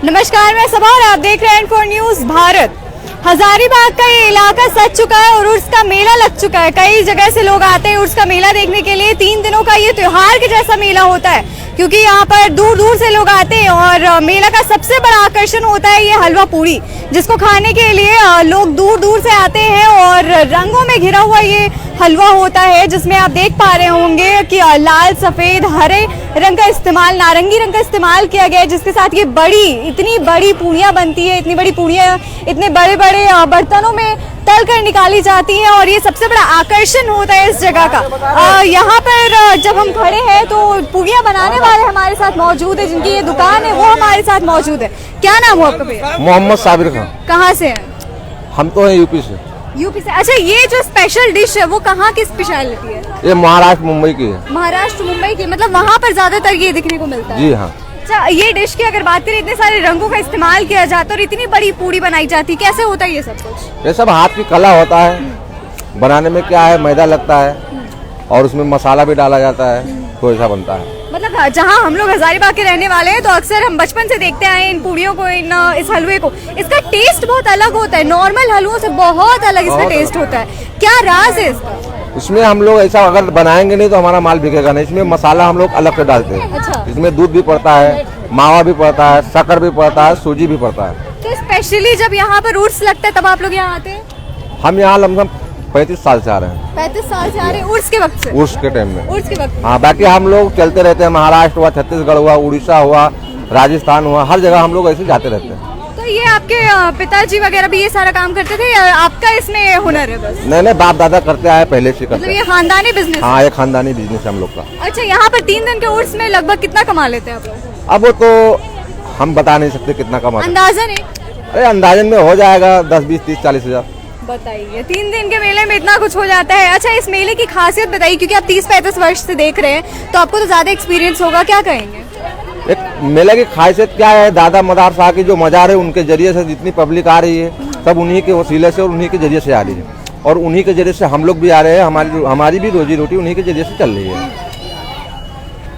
नमस्कार, मैं सबा और आप देख रहे हैं N4 न्यूज भारत। हजारीबाग का ये इलाका सज चुका है और उर्स का मेला लग चुका है। कई जगह से लोग आते हैं उर्स का मेला देखने के लिए। 3 दिनों का ये त्योहार के जैसा मेला होता है, क्योंकि यहाँ पर दूर दूर से लोग आते हैं और मेला का सबसे बड़ा आकर्षण होता है ये हलवा पूड़ी, जिसको खाने के लिए लोग दूर दूर से आते हैं। और रंगों में घिरा हुआ ये हलवा होता है, जिसमें आप देख पा रहे होंगे कि लाल, सफेद, हरे रंग का इस्तेमाल, नारंगी रंग का इस्तेमाल किया गया है, जिसके साथ ये इतनी बड़ी पूड़ियाँ बनती है। इतनी बड़ी पूड़ियाँ इतने बड़े बड़े बर्तनों में तल कर निकाली जाती हैं और ये सबसे बड़ा आकर्षण होता है इस जगह का। यहाँ पर जब हम खड़े हैं तो पूड़ियाँ बनाने वाले हमारे साथ मौजूद है, जिनकी ये दुकान है वो हमारे साथ मौजूद है। क्या नाम हो आपका भैया? मोहम्मद साबिर खान। कहाँ से हैं? हम तो हैं यूपी से। यूपी से। अच्छा, ये जो स्पेशल डिश है वो कहाँ की स्पेशलिटी है? ये महाराष्ट्र मुंबई की है। महाराष्ट्र मुंबई की, मतलब वहाँ पर ज्यादातर ये दिखने को मिलता है। जी हाँ। अच्छा, ये डिश की अगर बात करें, इतने सारे रंगों का इस्तेमाल किया जाता है और इतनी बड़ी पूड़ी बनाई जाती है, कैसे होता है ये सब कुछ? ये सब हाथ की कला होता है। बनाने में क्या है, मैदा लगता है और उसमें मसाला भी डाला जाता है, तो ऐसा बनता है। मतलब जहाँ हम लोग हजारीबाग के रहने वाले हैं तो अक्सर हम बचपन से देखते आए इन पूड़ियों को, इस हलवे को। इसका टेस्ट बहुत अलग होता है, नॉर्मल हलवों से बहुत अलग इसका टेस्ट होता है। क्या राज है इसका? इसमें हम लोग ऐसा अगर बनाएंगे नहीं तो हमारा माल बिकेगा नहीं। इसमें मसाला हम लोग अलग से डालते हैं। अच्छा। इसमें दूध भी पड़ता है, मावा भी पड़ता है, शक्कर भी पड़ता है, सूजी भी पड़ता है। तो स्पेशली जब यहाँ पर उर्स लगता है तब आप लोग यहाँ आते हैं? हम यहाँ लमसम 35 साल से आ रहे हैं। 35 साल से आ रहे हैं उर्स के वक्त से? उर्स के टाइम में। उर्स के वक्त? हाँ, बाकी हम लोग चलते रहते हैं। महाराष्ट्र हुआ, छत्तीसगढ़ हुआ, उड़ीसा हुआ, राजस्थान हुआ, हर जगह हम लोग ऐसे जाते रहते हैं। तो ये आपके पिताजी वगैरह भी ये सारा काम करते थे या आपका इसमें हुनर है बस? नहीं, बाप दादा करते आए, पहले से करते। मतलब ये खानदानी बिजनेस? हाँ, ये खानदानी बिजनेस है हम लोग का। अच्छा, यहाँ पर 3 दिन के उर्स में लगभग कितना कमा लेते हैं आप लोग? अब वो तो हम बता नहीं सकते कितना कमा। अंदाजन है? अरे अंदाजन में हो जाएगा 10, 20, 30, 40 हजार। बताइए, 3 दिन के मेले में इतना कुछ हो जाता है। अच्छा, इस मेले की खासियत बताइए, क्योंकि आप 30-35 वर्ष से देख रहे हैं तो आपको तो ज्यादा एक्सपीरियंस होगा, क्या कहेंगे? एक मेले की खासियत क्या है, दादा मदार शाह की जो मजार है उनके जरिए से जितनी पब्लिक आ रही है सब उन्हीं के वसीले से और उन्हीं के जरिए से आ रही है, और उन्हीं के जरिए से हम लोग भी आ रहे हैं। हमारी भी रोजी रोटी उन्हीं के जरिए से चल रही है।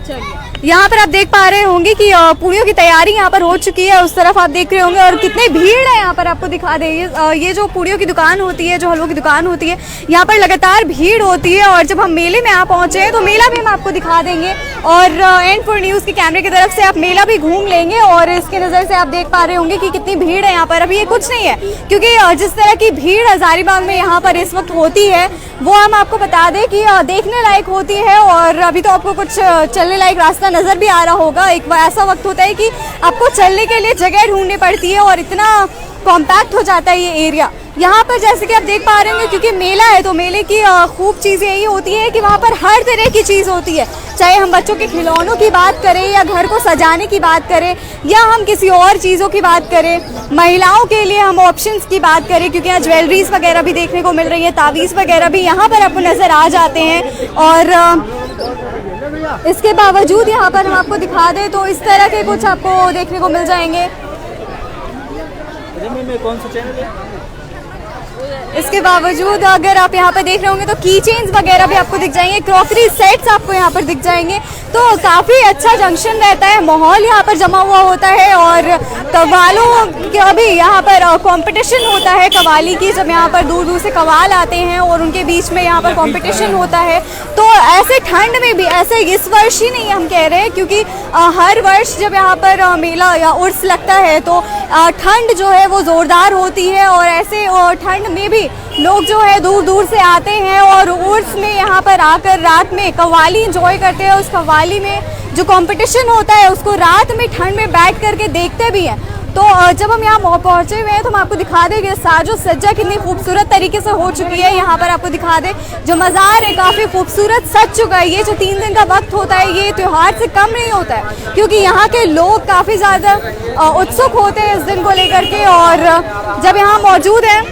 चलिए, यहाँ पर आप देख पा रहे होंगे कि पूड़ियों की तैयारी यहाँ पर हो चुकी है। उस तरफ आप देख रहे होंगे और कितनी भीड़ है यहाँ पर, आपको दिखा दे। ये जो पूड़ियों की दुकान होती है, जो हलवों की दुकान होती है, यहाँ पर लगातार भीड़ होती है। और जब हम मेले में आ पहुंचे हैं तो मेला भी हम आपको दिखा देंगे और N4 न्यूज के कैमरे की तरफ से आप मेला भी घूम लेंगे। और इसके नज़र से आप देख पा रहे होंगे कि कितनी भीड़ है यहाँ पर। अभी ये कुछ नहीं है, क्योंकि जिस तरह की भीड़ हजारीबाग में यहाँ पर इस वक्त होती है वो हम आपको बता दें कि देखने लायक होती है। और अभी तो आपको कुछ चलने लायक रास्ता नजर भी आ रहा होगा। एक ऐसा वक्त होता है कि आपको चलने के लिए जगह ढूंढनी पड़ती है और इतना कॉम्पैक्ट हो जाता है ये एरिया। यहाँ पर जैसे कि आप देख पा रहे होंगे, क्योंकि मेला है तो मेले की खूब चीज़ें यही होती है कि वहाँ पर हर तरह की चीज़ होती है। चाहे हम बच्चों के खिलौनों की बात करें या घर को सजाने की बात करें या हम किसी और चीज़ों की बात करें, महिलाओं के लिए हम ऑप्शंस की बात करें, क्योंकि यहाँ ज्वेलरीज वगैरह भी देखने को मिल रही है, तावीज़ वगैरह भी यहाँ पर आपको नज़र आ जाते हैं। और इसके बावजूद यहाँ पर हम आपको दिखा दें तो इस तरह के कुछ आपको देखने को मिल जाएंगे। कौन सा चैनल है? इसके बावजूद अगर आप यहाँ पर देख रहे होंगे तो की चेन्स वगैरह भी आपको दिख जाएंगे, क्रॉकरी सेट्स आपको यहाँ पर दिख जाएंगे। तो काफ़ी अच्छा जंक्शन रहता है, माहौल यहाँ पर जमा हुआ होता है। और कव्वालों का भी यहाँ पर कंपटीशन होता है, कव्वाली की। जब यहाँ पर दूर दूर से कव्वाल आते हैं और उनके बीच में यहाँ पर कंपटीशन होता है, तो ऐसे ठंड में भी, ऐसे इस वर्ष ही नहीं हम कह रहे हैं, क्योंकि हर वर्ष जब यहाँ पर मेला या उर्स लगता है तो ठंड जो है वो ज़ोरदार होती है। और ऐसे ठंड में भी लोग जो है दूर दूर से आते हैं और उर्स में यहाँ पर आकर रात में कव्वाली एंजॉय करते हैं। उस कव्वाली में जो कंपटीशन होता है उसको रात में ठंड में बैठ करके देखते भी हैं। तो जब हम यहाँ पहुँचे हुए हैं तो हम आपको दिखा दें कि साजो सज्जा कितनी खूबसूरत तरीके से हो चुकी है। यहाँ पर आपको दिखा दें जो मज़ार है काफ़ी खूबसूरत सज चुका है। ये जो 3 दिन का वक्त होता है ये त्यौहार से कम नहीं होता है, क्योंकि यहाँ के लोग काफ़ी ज़्यादा उत्सुक होते हैं इस दिन को लेकर के। और जब यहाँ मौजूद हैं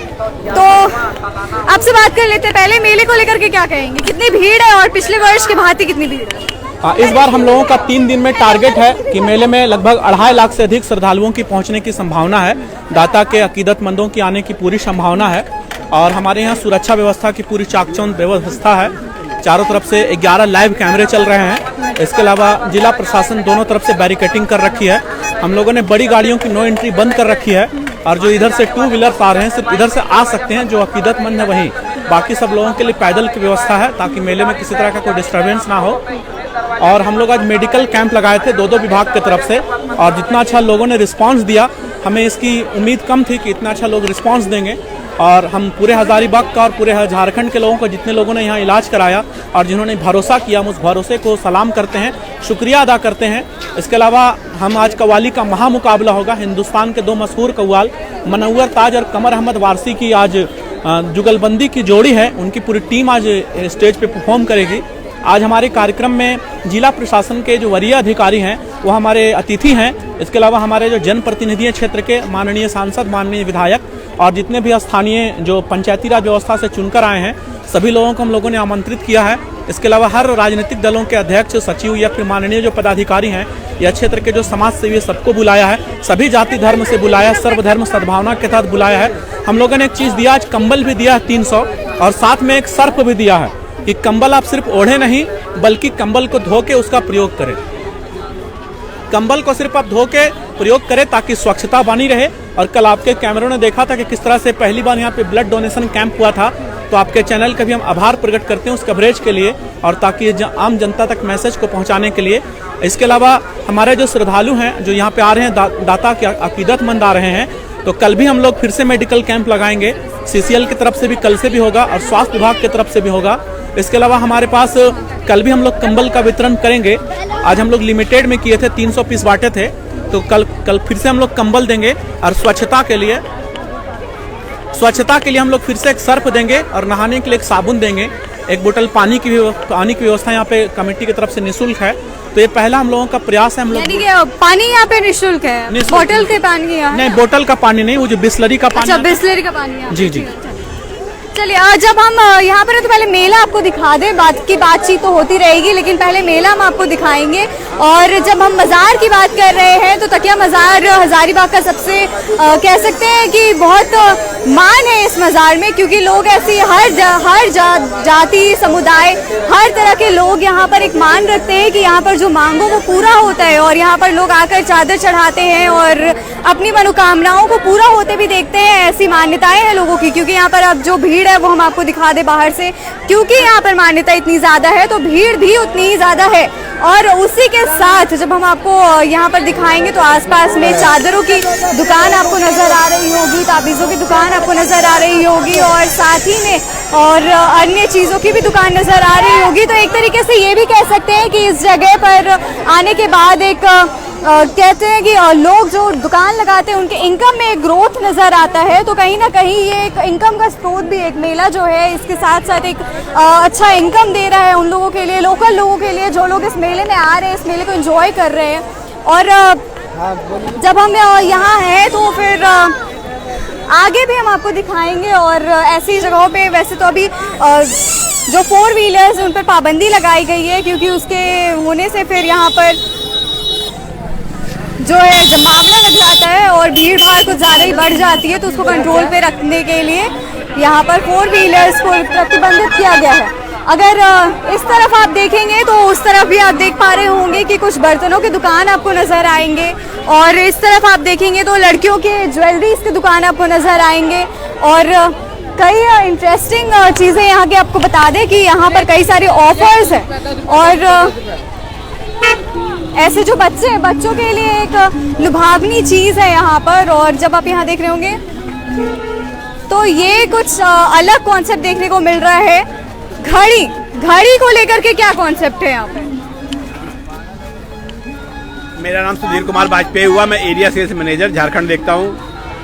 तो आपसे बात कर लेते हैं, पहले मेले को लेकर के क्या कहेंगे, कितनी भीड़ है और पिछले वर्ष की भांति कितनी भीड़ है? इस बार हम लोगों का 3 दिन में टारगेट है कि मेले में लगभग 2.5 लाख से अधिक श्रद्धालुओं की पहुंचने की संभावना है। दाता के अकीदतमंदों की आने की पूरी संभावना है और हमारे यहाँ सुरक्षा व्यवस्था की पूरी चाकचौंध व्यवस्था है। चारों तरफ से 11 लाइव कैमरे चल रहे हैं। इसके अलावा जिला प्रशासन दोनों तरफ से बैरिकेडिंग कर रखी है हम लोगों ने बड़ी गाड़ियों की नो एंट्री बंद कर रखी है और जो इधर से 2 व्हीलर्स आ रहे हैं सिर्फ इधर से आ सकते हैं, जो अकीदतमंद है वहीं, बाकी सब लोगों के लिए पैदल की व्यवस्था है ताकि मेले में किसी तरह का कोई डिस्टर्बेंस ना हो। और हम लोग आज मेडिकल कैंप लगाए थे 2 विभाग की तरफ से, और जितना अच्छा लोगों ने रिस्पांस दिया, हमें इसकी उम्मीद कम थी कि इतना अच्छा लोग रिस्पांस देंगे। और हम पूरे हजारीबाग का और पूरे झारखंड के लोगों को, जितने लोगों ने यहाँ इलाज कराया और जिन्होंने भरोसा किया, हम उस भरोसे को सलाम करते हैं, शुक्रिया अदा करते हैं। इसके अलावा हम आज कव्वाली का महामुकाबला होगा। हिंदुस्तान के 2 मशहूर कव्वाल मनव्वर ताज और कमर अहमद वारसी की आज जुगलबंदी की जोड़ी है, उनकी पूरी टीम आज स्टेज पे परफॉर्म करेगी। आज हमारे कार्यक्रम में जिला प्रशासन के जो वरीय अधिकारी हैं वो हमारे अतिथि हैं। इसके अलावा हमारे जो जनप्रतिनिधि क्षेत्र के माननीय सांसद, माननीय विधायक और जितने भी स्थानीय जो पंचायती राज व्यवस्था से चुनकर आए हैं, सभी लोगों को हम लोगों ने आमंत्रित किया है। इसके अलावा हर राजनीतिक दलों के अध्यक्ष, सचिव या फिर माननीय जो पदाधिकारी हैं या क्षेत्र के जो समाज सेवी, सबको बुलाया है, सभी जाति धर्म से बुलाया, सर्वधर्म सद्भावना के तहत बुलाया है। हम लोगों ने एक चीज़ दिया, आज कंबल भी दिया है 300, और साथ में एक सर्फ भी दिया है कि कंबल आप सिर्फ ओढ़े नहीं बल्कि कंबल को धो के उसका प्रयोग करें। कंबल को सिर्फ आप धो के प्रयोग करें ताकि स्वच्छता बनी रहे। और कल आपके कैमरों ने देखा था कि किस तरह से पहली बार यहाँ पे ब्लड डोनेशन कैंप हुआ था, तो आपके चैनल का भी हम आभार प्रकट करते हैं उस कवरेज के लिए और ताकि आम जनता तक मैसेज को पहुँचाने के लिए। इसके अलावा हमारे जो श्रद्धालु हैं जो यहाँ पे आ रहे हैं, दाता के अकीदतमंद आ रहे हैं, तो कल भी हम लोग फिर से मेडिकल कैंप लगाएंगे। CCL की तरफ से भी कल से भी होगा और स्वास्थ्य विभाग की तरफ से भी होगा। इसके अलावा हमारे पास कल भी हम लोग कंबल का वितरण करेंगे। आज हम लोग लिमिटेड में किए थे, 300 पीस बांटे थे, तो कल फिर से हम लोग कंबल देंगे। और स्वच्छता के लिए हम लोग फिर से एक सर्फ देंगे और नहाने के लिए एक साबुन देंगे। एक बोतल पानी की व्यवस्था यहाँ पे कमेटी की तरफ से निःशुल्क है। तो ये पहला हम लोगों का प्रयास है। हम लोग पानी यहाँ पे निःशुल्क है, बोतल के पानी है? नहीं, बोतल का पानी नहीं, वो जो बिस्लरी का पानी। अच्छा, बिस्लरी का पानी। जी जी। चलिए, जब हम यहाँ पर तो पहले मेला आपको दिखा दें, बातचीत तो होती रहेगी, लेकिन पहले मेला हम आपको दिखाएंगे। और जब हम मज़ार की बात कर रहे हैं तो तकिया मज़ार हजारीबाग का सबसे कह सकते हैं कि बहुत मान है इस मज़ार में, क्योंकि लोग ऐसी हर जाति समुदाय, हर तरह के लोग यहाँ पर एक मान रखते हैं कि यहाँ पर जो मांगो वो पूरा होता है। और यहाँ पर लोग आकर चादर चढ़ाते हैं और अपनी मनोकामनाओं को पूरा होते भी देखते हैं। ऐसी मान्यताएं हैं लोगों की, क्योंकि यहाँ पर अब जो भीड़ है वो हम आपको दिखा दे बाहर से, क्योंकि यहाँ पर मान्यता इतनी ज़्यादा है तो भीड़ भी उतनी ही ज़्यादा है। और उसी के साथ जब हम आपको यहाँ पर दिखाएंगे तो आसपास में चादरों की दुकान आपको नज़र आ रही होगी, ताबीज़ों की दुकान आपको नज़र आ रही होगी और साथ ही में और अन्य चीज़ों की भी दुकान नज़र आ रही होगी। तो एक तरीके से ये भी कह सकते हैं कि इस जगह पर आने के बाद एक कहते हैं कि लोग जो दुकान लगाते हैं उनके इनकम में एक ग्रोथ नज़र आता है। तो कहीं ना कहीं ये एक इनकम का स्रोत भी, एक मेला जो है इसके साथ साथ एक अच्छा इनकम दे रहा है उन लोगों के लिए, लोकल लोगों के लिए, जो लोग इस मेले में आ रहे हैं, इस मेले को एंजॉय कर रहे हैं। और जब हम यहाँ हैं तो फिर आगे भी हम आपको दिखाएंगे। और ऐसी जगहों पे वैसे तो अभी जो 4 व्हीलर्स उन पर पाबंदी लगाई गई है, क्योंकि उसके होने से फिर यहाँ पर जो है जब मामला लग जाता है और भीड़ भाड़ कुछ ज़्यादा ही बढ़ जाती है, तो उसको कंट्रोल पे रखने के लिए यहाँ पर 4 व्हीलर्स को प्रतिबंधित किया गया है। अगर इस तरफ आप देखेंगे तो उस तरफ भी आप देख पा रहे होंगे कि कुछ बर्तनों की दुकान आपको नज़र आएंगे, और इस तरफ आप देखेंगे तो लड़कियों के ज्वेलरीज की दुकान आपको नज़र आएंगे। और कई इंटरेस्टिंग चीज़ें यहाँ के आपको बता दें कि यहाँ पर कई सारे ऑफर्स हैं। और ऐसे जो बच्चों के लिए एक लुभावनी चीज़ है यहाँ पर। और जब आप यहाँ देख रहे होंगे तो ये कुछ अलग कॉन्सेप्ट देखने को मिल रहा है। घड़ी को लेकर के क्या कॉन्सेप्ट है यहाँ पे? मेरा नाम सुधीर कुमार वाजपेयी हुआ, मैं एरिया सेल्स मैनेजर झारखंड देखता हूँ।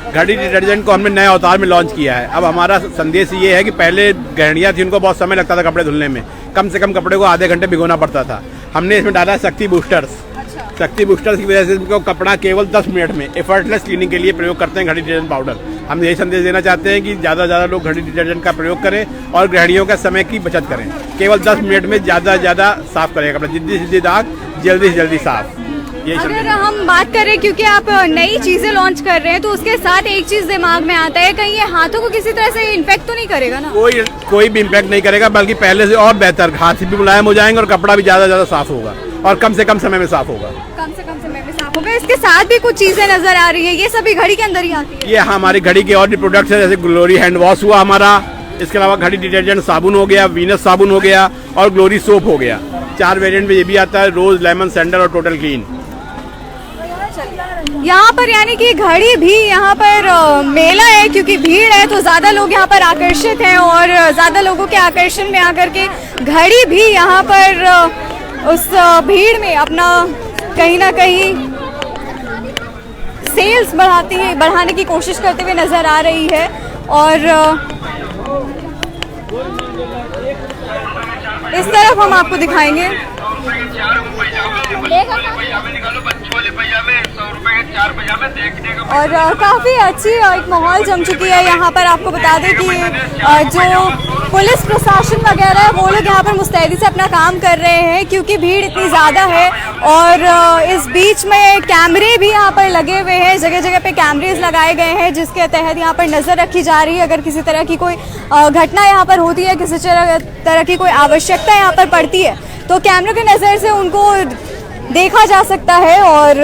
घड़ी डिटर्जेंट को हमने नए अवतार में लॉन्च किया है। अब हमारा संदेश ये है कि पहले गृहिणियाँ थी, उनको बहुत समय लगता था कपड़े धुलने में, कम से कम कपड़े को आधे घंटे भिगोना पड़ता था। हमने इसमें डाला शक्ति बूस्टर्स। शक्ति बूस्टर्स की वजह से इनको कपड़ा केवल 10 मिनट में एफर्टलेस क्लीनिंग के लिए प्रयोग करते हैं घड़ी डिटर्जेंट पाउडर। हम यही संदेश देना चाहते हैं कि ज़्यादा से ज़्यादा लोग घड़ी डिटर्जेंट का प्रयोग करें और गृहिणियों का समय की बचत करें। केवल 10 मिनट में ज़्यादा से ज़्यादा साफ करेगा कपड़ा, जिद्दी से दाग जल्दी से जल्दी साफ। अगर हम बात करें, क्योंकि आप नई चीजें लॉन्च कर रहे हैं, तो उसके साथ एक चीज दिमाग में आता है, कहीं ये हाथों को किसी तरह से इन्फेक्ट तो नहीं करेगा ना? कोई भी इम्पैक्ट नहीं करेगा, बल्कि पहले से और बेहतर, हाथ भी मुलायम हो जाएंगे और कपड़ा भी ज्यादा साफ होगा और कम से कम समय में साफ होगा। कम से कम समय में साफ होगा। इसके साथ भी कुछ चीजें नजर आ रही है, ये सभी घड़ी के अंदर ही आती है? ये हमारी घड़ी के और भी प्रोडक्ट्स है, जैसे ग्लोरी हैंड वॉश हुआ हमारा, इसके अलावा घड़ी डिटर्जेंट साबुन हो गया, वीनस साबुन हो गया और ग्लोरी सोप हो गया। 4 वेरिएंट में ये भी आता है, रोज, लेमन, सैंडल और टोटल क्लीन। यहाँ पर यानी कि घड़ी भी यहाँ पर मेला है, क्योंकि भीड़ है तो ज़्यादा लोग यहाँ पर आकर्षित हैं और ज़्यादा लोगों के आकर्षण में आकर के घड़ी भी यहाँ पर उस भीड़ में अपना कहीं ना कहीं सेल्स बढ़ाने की कोशिश करते हुए नज़र आ रही है। और इस तरफ हम आपको दिखाएंगे। और काफ़ी अच्छी एक माहौल जम चुकी है यहाँ पर। आपको बता दें कि जो पुलिस प्रशासन वगैरह है वो लोग यहाँ पर मुस्तैदी से अपना काम कर रहे हैं, क्योंकि भीड़ इतनी ज़्यादा है। और इस बीच में कैमरे भी यहाँ पर लगे हुए हैं, जगह जगह पे कैमरेज लगाए गए हैं, जिसके तहत यहाँ पर नज़र रखी जा रही है। अगर किसी तरह की कोई घटना यहाँ पर होती है, किसी तरह की कोई आवश्यकता यहाँ पर पड़ती है, तो कैमरे की नज़र से उनको देखा जा सकता है। और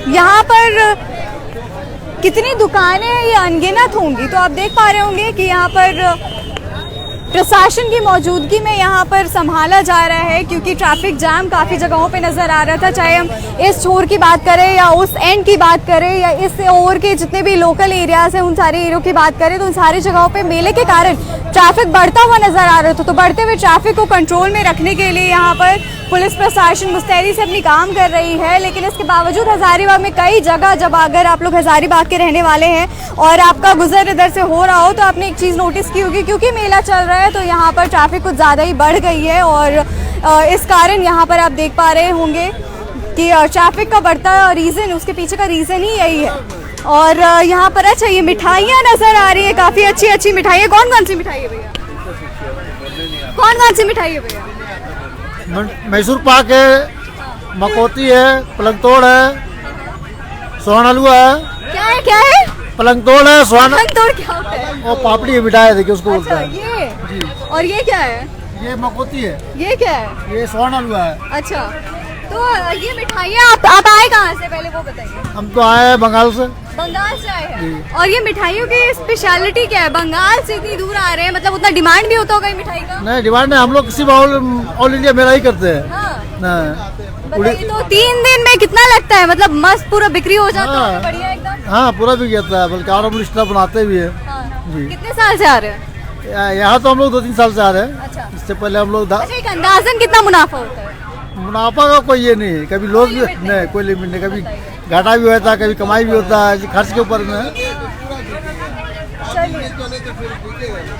यहाँ पर कितनी दुकानें ये अनगिनत होंगी, तो आप देख पा रहे होंगे कि यहाँ पर प्रशासन की मौजूदगी में यहाँ पर संभाला जा रहा है, क्योंकि ट्रैफिक जाम काफ़ी जगहों पे नज़र आ रहा था। चाहे हम इस छोर की बात करें या उस एंड की बात करें या इस ओर के जितने भी लोकल एरियाज हैं उन सारे एरिया की बात करें, तो उन सारी जगहों पे मेले के कारण ट्रैफिक बढ़ता हुआ नज़र आ रहा था। तो बढ़ते हुए ट्रैफिक को कंट्रोल में रखने के लिए यहाँ पर पुलिस प्रशासन मुस्तैदी से अपनी काम कर रही है। लेकिन इसके बावजूद हज़ारीबाग में कई जगह, जब अगर आप लोग हज़ारीबाग के रहने वाले हैं और आपका गुजर इधर से हो रहा हो, तो आपने एक चीज़ नोटिस की होगी, क्योंकि मेला चल रहा है तो यहाँ पर ट्रैफिक कुछ ज़्यादा ही बढ़ गई है। और इस कारण यहाँ पर आप देख पा रहे होंगे कि ट्रैफिक का बढ़ता रीज़न, उसके पीछे का रीज़न ही यही है। और यहाँ पर अच्छा ये मिठाइयाँ नज़र आ रही है, काफ़ी अच्छी अच्छी मिठाइयाँ। कौन कौन सी मिठाई है भैया? कौन कौन सी मिठाई है भैया? मैसूर पाक है, मकोती है, पलंग तोड़ है, सोहन हलवा है। क्या है, क्या है? पलंग तोड़ है, सोहन तोड़ क्या होता है? वो पापड़ी है, मिठाई है, देखिए उसको बोलते अच्छा, हैं। ये और ये क्या है? ये मकोती है, ये क्या है? ये सोहन हलवा है। अच्छा, तो ये मिठाइयाँ आप आए कहाँ से, पहले वो बताइए। हम तो आए हैं बंगाल से। बंगाल से आए हैं। और ये मिठाइयों की स्पेशलिटी क्या है? बंगाल से इतनी दूर आ रहे हैं, मतलब उतना डिमांड भी होता होगा ये मिठाई का? नहीं, डिमांड नहीं, हम लोग किसी ऑल इंडिया मेला ही करते हैं। हाँ। बताइए तो 3 दिन में कितना लगता है, मतलब मस्त पूरा बिक्री हो जाता है? बढ़िया एकदम। हाँ, पूरा बिक जाता है, बल्कि और हम लिस्ट बनाते भी है। जी। कितने साल से आ रहे हैं? यहाँ तो हम लोग 2-3 साल से आ रहे हैं। अच्छा। इससे पहले हम लोग अच्छा, एक अंदाजन कितना मुनाफा होता है? मुनाफा का कोई ये नहीं है, कभी लॉस भी नहीं, कोई लिमिट नहीं, कभी घाटा भी होता है, कभी कमाई भी होता है, खर्च के ऊपर में।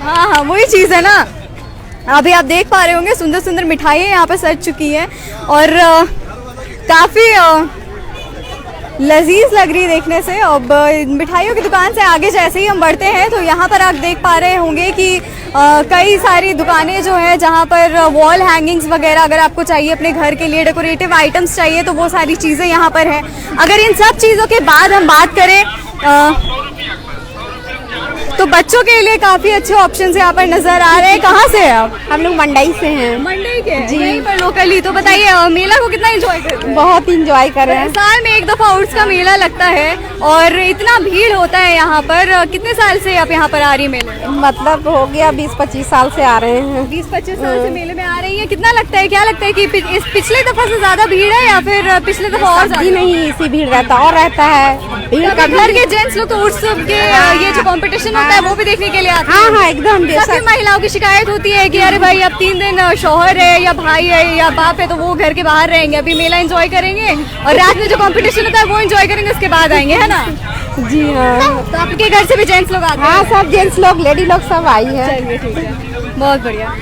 हाँ हाँ, वही चीज़ है ना। अभी आप देख पा रहे होंगे सुंदर सुंदर मिठाइयाँ यहाँ पे सज चुकी हैं और काफ़ी लजीज लग रही है देखने से। अब मिठाइयों की दुकान से आगे जैसे ही हम बढ़ते हैं तो यहाँ पर आप देख पा रहे होंगे कि कई सारी दुकानें जो हैं जहाँ पर वॉल हैंगिंग्स वगैरह अगर आपको चाहिए अपने घर के लिए डेकोरेटिव आइटम्स चाहिए तो वो सारी चीज़ें यहाँ पर हैं। अगर इन सब चीज़ों के बाद हम बात करें तो बच्चों के लिए काफी अच्छे ऑप्शंस यहाँ पर नजर आ रहे हैं। कहाँ से हैं आप? हम लोग मंडई से हैं। मंडई के जी, यहीं पर लोकली। तो बताइए मेला को कितना एंजॉय कर रहे हैं? बहुत इंजॉय कर रहे हैं। साल में एक दफा उर्स का मेला लगता है और इतना भीड़ होता है यहाँ पर। कितने साल से आप यहाँ पर आ रही है मेले? मतलब हो गया 20-25 साल से आ रहे हैं। 20-25 साल से मेले में आ रही है। कितना लगता है, क्या लगता है कि इस पिछले दफा से ज्यादा भीड़ है या फिर पिछले दफा और ज्यादा? नहीं, इसी भीड़ रहता और रहता है भीड़ का। घर के जेंट्स लोग तो उर्स के ये जो कंपटीशन होता है वो भी देखने के लिए आते हैं। हाँ हाँ, एकदम। सभी महिलाओं की शिकायत होती है कि अरे भाई अब 3 दिन शौहर है या भाई है या बाप है तो वो घर के बाहर रहेंगे, अभी मेला एंजॉय करेंगे और रात में जो कंपटीशन होता है वो एंजॉय करेंगे, उसके बाद आएंगे, है ना? जी हाँ। तो आपके घर से भी जेंट्स लोग आते हैं? हाँ, सब जेंट्स लोग, लेडी लोग सब आई है। चलिए ठीक है, बहुत बढ़िया।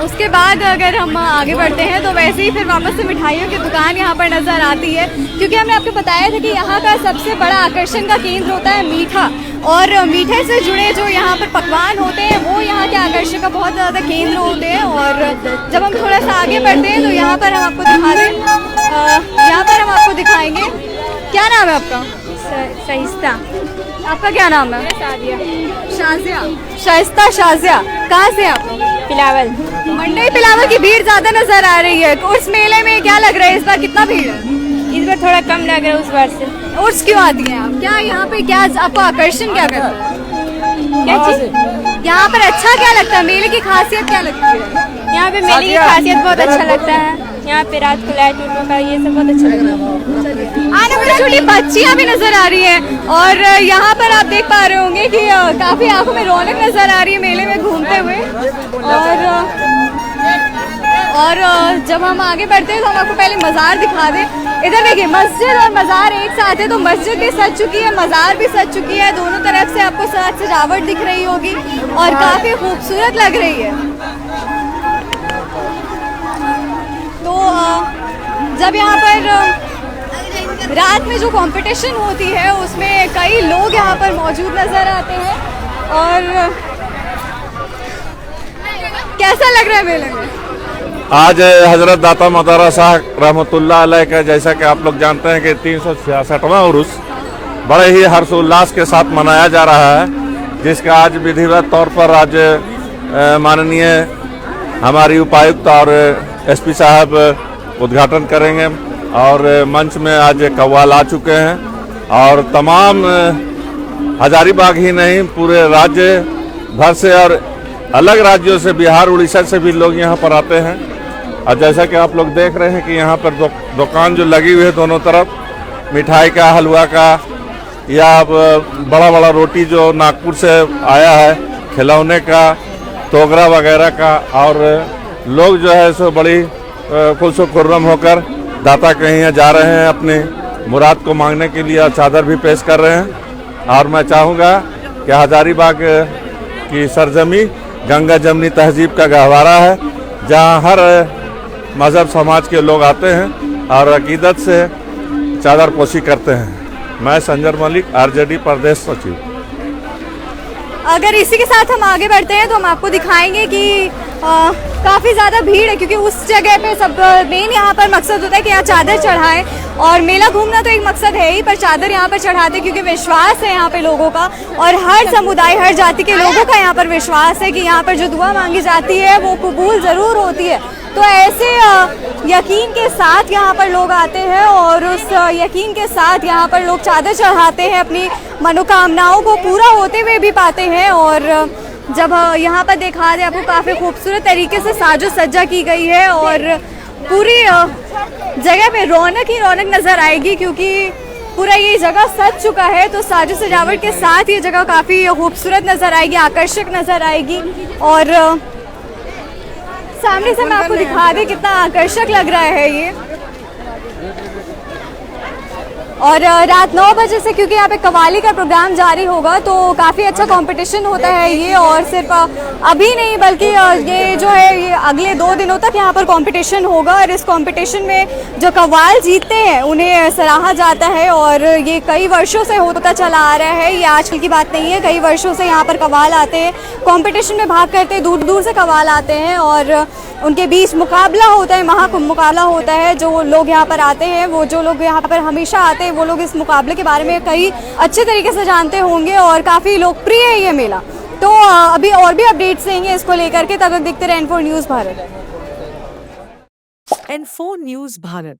उसके बाद अगर हम आगे बढ़ते हैं तो वैसे ही फिर वापस से मिठाइयों की दुकान यहाँ पर नजर आती है, क्योंकि हमने आपको बताया था कि यहाँ का सबसे बड़ा आकर्षण का केंद्र होता है मीठा, और मीठे से जुड़े जो यहाँ पर पकवान होते हैं वो यहाँ के आकर्षण का बहुत ज़्यादा केंद्र होते हैं। और जब हम थोड़ा सा आगे बढ़ते हैं तो यहाँ पर हम आपको दिखा दें, यहाँ पर हम आपको दिखाएंगे। क्या नाम है आपका? शाइस्ता। आपका क्या नाम है? शाजिया। शाजिया। शाइस्ता शाजिया। कहाँ से आप? बिलावल। मंडई पिलावा की भीड़ ज्यादा नजर आ रही है। उस मेले में क्या लग रहा है इस बार कितना भीड़ है? इस बार थोड़ा कम लग रहा है उस बार से। उर्स क्यों आती हैं आप? क्या यहाँ पे क्या आपको आकर्षण क्या करता है? क्या चीज? यहाँ पर अच्छा क्या लगता है? मेले की खासियत क्या लगती है? यहाँ पे मेले की खासियत बहुत अच्छा लगता है। यहाँ पे रात को लाइट उठने का ये सब बहुत अच्छा लगता है। आने वाली छोटी बच्चियाँ भी नजर आ रही हैं और यहाँ पर आप देख पा रहे होंगे कि काफी आंखों में रौनक नजर आ रही है मेले में घूमते हुए। और जब हम आगे बढ़ते हैं तो हम आपको पहले मज़ार दिखा दें। इधर देखिए मस्जिद और मज़ार एक साथ है, तो मस्जिद भी सज चुकी है, मज़ार भी सज चुकी है। दोनों तरफ से आपको साथ सजावट दिख रही होगी और काफ़ी खूबसूरत लग रही है। तो जब यहाँ पर रात में जो कंपटीशन होती है उसमें कई लोग यहाँ पर मौजूद नज़र आते हैं। और कैसा लग रहा है मेले में? आज हजरत दाता मदारा साहब रहमतुल्लाह अलैह का, जैसा कि आप लोग जानते हैं कि 366वां उर्स बड़े ही हर्षोल्लास के साथ मनाया जा रहा है, जिसका आज विधिवत तौर पर आज माननीय हमारी उपायुक्त और एसपी साहब उद्घाटन करेंगे। और मंच में आज कव्वाल आ चुके हैं और तमाम हजारीबाग ही नहीं पूरे राज्य भर से और अलग राज्यों से, बिहार उड़ीसा से भी लोग यहाँ पर आते हैं। और जैसा कि आप लोग देख रहे हैं कि यहाँ पर दुकान जो लगी हुई है दोनों तरफ, मिठाई का, हलवा का या बड़ा बड़ा रोटी जो नागपुर से आया है, खिलौने का, तोगरा वगैरह का, और लोग जो है सो बड़ी खुश खुर्रम होकर दाता के यहाँ जा रहे हैं अपनी मुराद को मांगने के लिए, चादर भी पेश कर रहे हैं। और मैं चाहूँगा कि हजारीबाग की सरजमी गंगा जमनी तहजीब का गहवारा है, जहाँ हर मज़हब समाज के लोग आते हैं और अकीदत से चादर पोशी करते हैं। मैं संजर मलिक, आरजेडी प्रदेश सचिव। अगर इसी के साथ हम आगे बढ़ते हैं तो हम आपको दिखाएंगे कि काफ़ी ज़्यादा भीड़ है, क्योंकि उस जगह पे सब मेन यहाँ पर मकसद होता है कि यहाँ चादर चढ़ाएं। और मेला घूमना तो एक मकसद है ही, पर चादर यहाँ पर चढ़ाते क्योंकि विश्वास है यहाँ पे लोगों का, और हर समुदाय, हर जाति के लोगों का यहाँ पर विश्वास है कि यहाँ पर जो दुआ मांगी जाती है वो कबूल ज़रूर होती है। तो ऐसे यकीन के साथ यहाँ पर लोग आते हैं और उस यकीन के साथ यहाँ पर लोग चादर चढ़ाते हैं, अपनी मनोकामनाओं को पूरा होते हुए भी पाते हैं। और जब यहाँ पर देखा जाए आपको काफ़ी खूबसूरत तरीके से साजो सज्जा की गई है और पूरी जगह पे रौनक ही रौनक नज़र आएगी, क्योंकि पूरा ये जगह सज चुका है। तो साजो सजावट के साथ ये जगह काफ़ी खूबसूरत नज़र आएगी, आकर्षक नज़र आएगी। और सामने से मैं आपको दिखा दें कितना आकर्षक लग रहा है ये। और रात 9 बजे से, क्योंकि यहाँ पे कव्वाली का प्रोग्राम जारी होगा, तो काफ़ी अच्छा कंपटीशन होता है ये। और सिर्फ अभी नहीं बल्कि ये जो है ये अगले 2 दिनों तक यहाँ पर कंपटीशन होगा। और इस कंपटीशन में जो कव्वाल जीतते हैं उन्हें सराहा जाता है। और ये कई वर्षों से होता चला आ रहा है, ये आजकल की बात नहीं है। कई वर्षों से यहाँ पर कव्वाल आते हैं, कंपटीशन में भाग करते हैं, दूर दूर से कव्वाल आते हैं और उनके बीच मुकाबला होता है, महाकुंभ मुकाबला होता है। जो लोग यहाँ पर आते हैं, वो जो लोग यहाँ पर हमेशा आते हैं, वो लोग इस मुकाबले के बारे में कई अच्छे तरीके से जानते होंगे और काफ़ी लोकप्रिय है ये मेला। तो अभी और भी अपडेट्स देंगे इसको लेकर के, तब तक देखते रहे N4 news Bharat. N4 news Bharat.